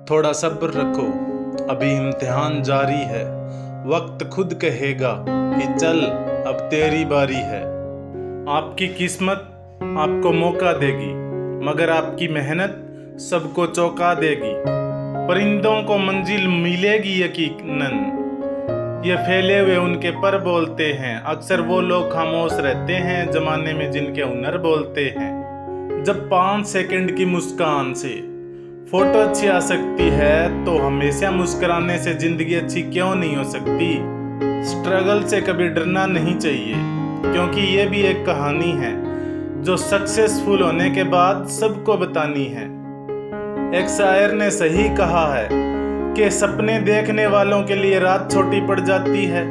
थोड़ा सब्र रखो, अभी इम्तिहान जारी है। वक्त खुद कहेगा कि चल अब तेरी बारी है। आपकी किस्मत आपको मौका देगी, मगर आपकी मेहनत सबको चौंका देगी। परिंदों को मंजिल मिलेगी यकीनन, ये फैले हुए उनके पर बोलते हैं। अक्सर वो लोग खामोश रहते हैं जमाने में जिनके हुनर बोलते हैं। जब 5 सेकंड की मुस्कान से फोटो अच्छी आ सकती है, तो हमेशा मुस्कुराने से जिंदगी अच्छी क्यों नहीं हो सकती। स्ट्रगल से कभी डरना नहीं चाहिए, क्योंकि ये भी एक कहानी है जो सक्सेसफुल होने के बाद सबको बतानी है। एक शायर ने सही कहा है कि सपने देखने वालों के लिए रात छोटी पड़ जाती है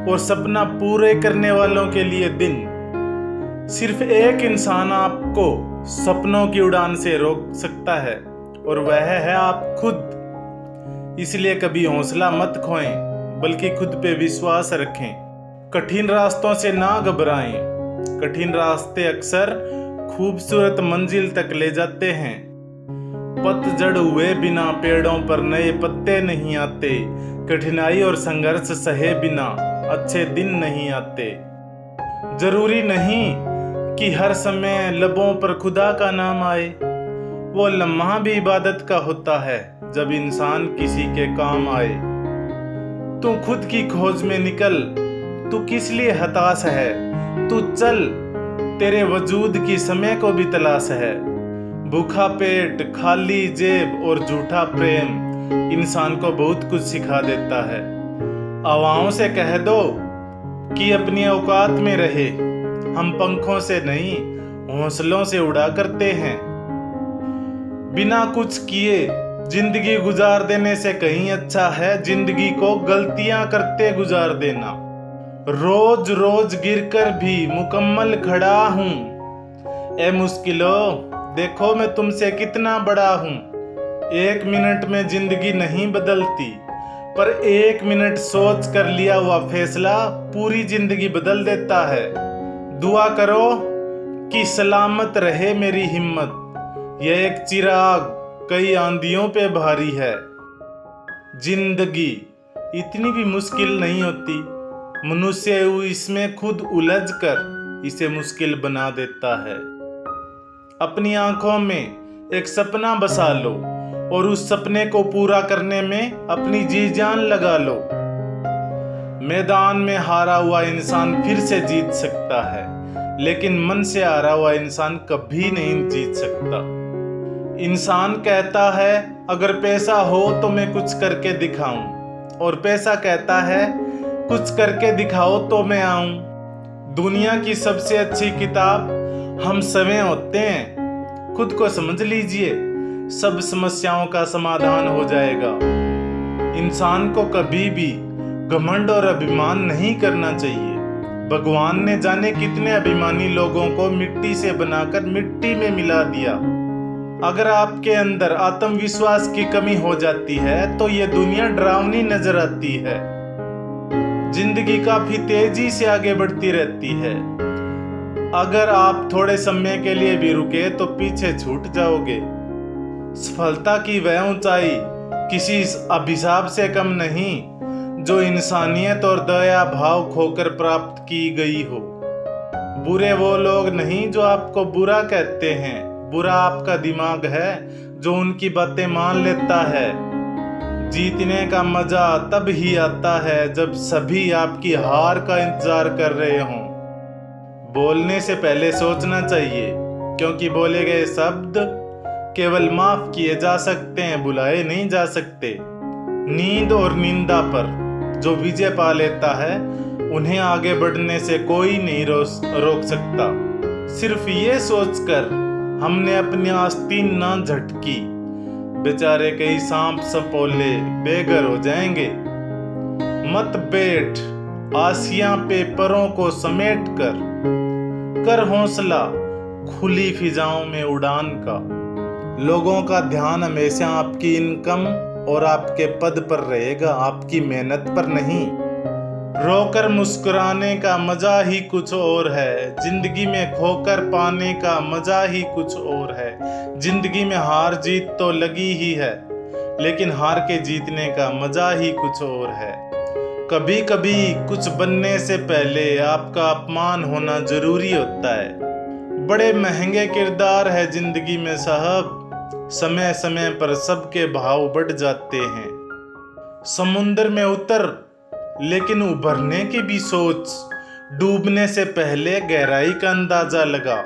और सपना पूरे करने वालों के लिए दिन। सिर्फ एक इंसान आपको सपनों की उड़ान से रोक सकता है, और वह है आप खुद। इसलिए कभी हौसला मत खोएं, बल्कि खुद पे विश्वास रखें। कठिन रास्तों से ना घबराएं, कठिन रास्ते अक्सर खूबसूरत मंजिल तक ले जाते हैं। पतझड़ हुए बिना पेड़ों पर नए पत्ते नहीं आते। कठिनाई और संघर्ष सहे बिना अच्छे दिन नहीं आते। जरूरी नहीं कि हर समय लबों पर खुदा का नाम आए, वो लम्हा भी इबादत का होता है जब इंसान किसी के काम आए। तू खुद की खोज में निकल, तू किस लिए हताश है। तू चल, तेरे वजूद की समय को भी तलाश है। भूखा पेट, खाली जेब और झूठा प्रेम इंसान को बहुत कुछ सिखा देता है। हवाओं से कह दो कि अपनी औकात में रहे। हम पंखों से नहीं, हौसलों से उड़ा करते हैं। बिना कुछ किए जिंदगी गुजार देने से कहीं अच्छा है जिंदगी को गलतियां करते गुजार देना। रोज रोज गिरकर भी मुकम्मल खड़ा हूं। ए मुश्किलों, देखो मैं तुमसे कितना बड़ा हूं। 1 मिनट में जिंदगी नहीं बदलती, पर 1 मिनट सोच कर लिया हुआ फैसला पूरी जिंदगी बदल देता है। दुआ करो कि सलामत रहे मेरी हिम्मत। यह एक चिराग कई आंधियों पे भारी है। जिंदगी इतनी भी मुश्किल नहीं होती, मनुष्य इसमें खुद उलझ कर इसे मुश्किल बना देता है। अपनी आंखों में एक सपना बसा लो और उस सपने को पूरा करने में अपनी जी जान लगा लो। मैदान में हारा हुआ इंसान फिर से जीत सकता है, लेकिन मन से हारा हुआ इंसान कभी नहीं जीत सकता। इंसान कहता है अगर पैसा हो तो मैं कुछ करके दिखाऊं, और पैसा कहता है कुछ करके दिखाओ तो मैं आऊं। दुनिया की सबसे अच्छी किताब हम स्वयं होते हैं। खुद को समझ लीजिए, सब समस्याओं का समाधान हो जाएगा। इंसान को कभी भी घमंड और अभिमान नहीं करना चाहिए। भगवान ने जाने कितने अभिमानी लोगों को मिट्टी से बनाकर मिट्टी में मिला दिया। अगर आपके अंदर आत्मविश्वास की कमी हो जाती है तो ये दुनिया डरावनी नजर आती है। जिंदगी काफी तेजी से आगे बढ़ती रहती है। अगर आप थोड़े समय के लिए भी रुके तो पीछे छूट जाओगे। सफलता की वह ऊंचाई किसी अभिशाप से कम नहीं जो इंसानियत और दया भाव खोकर प्राप्त की गई हो। बुरे वो लोग नहीं जो आपको बुरा कहते हैं, बुरा आपका दिमाग है जो उनकी बातें मान लेता है। जीतने का मजा तब ही आता है जब सभी आपकी हार का इंतजार कर रहे हों। बोलने से पहले सोचना चाहिए, क्योंकि बोले गए शब्द केवल माफ किए जा सकते हैं, बुलाए नहीं जा सकते। नींद और निंदा पर जो विजय पा लेता है, उन्हें आगे बढ़ने से कोई नहीं रोक सकता। सिर्फ ये सोचकर हमने अपनी आस्तीन ना झटकी, बेचारे कई सांप सपोले बेघर हो जाएंगे। मत बैठ आसियां पे परों को समेट कर हौसला खुली फिजाओं में उड़ान का। लोगों का ध्यान हमेशा आपकी इनकम और आपके पद पर रहेगा, आपकी मेहनत पर नहीं। रोकर मुस्कुराने का मजा ही कुछ और है। जिंदगी में खोकर पाने का मजा ही कुछ और है। जिंदगी में हार जीत तो लगी ही है, लेकिन हार के जीतने का मजा ही कुछ और है। कभी कभी कुछ बनने से पहले आपका अपमान होना जरूरी होता है। बड़े महंगे किरदार है जिंदगी में साहब, समय समय पर सबके भाव बढ़ जाते हैं। समुंदर में उतर लेकिन उभरने की भी सोच, डूबने से पहले गहराई का अंदाजा लगा।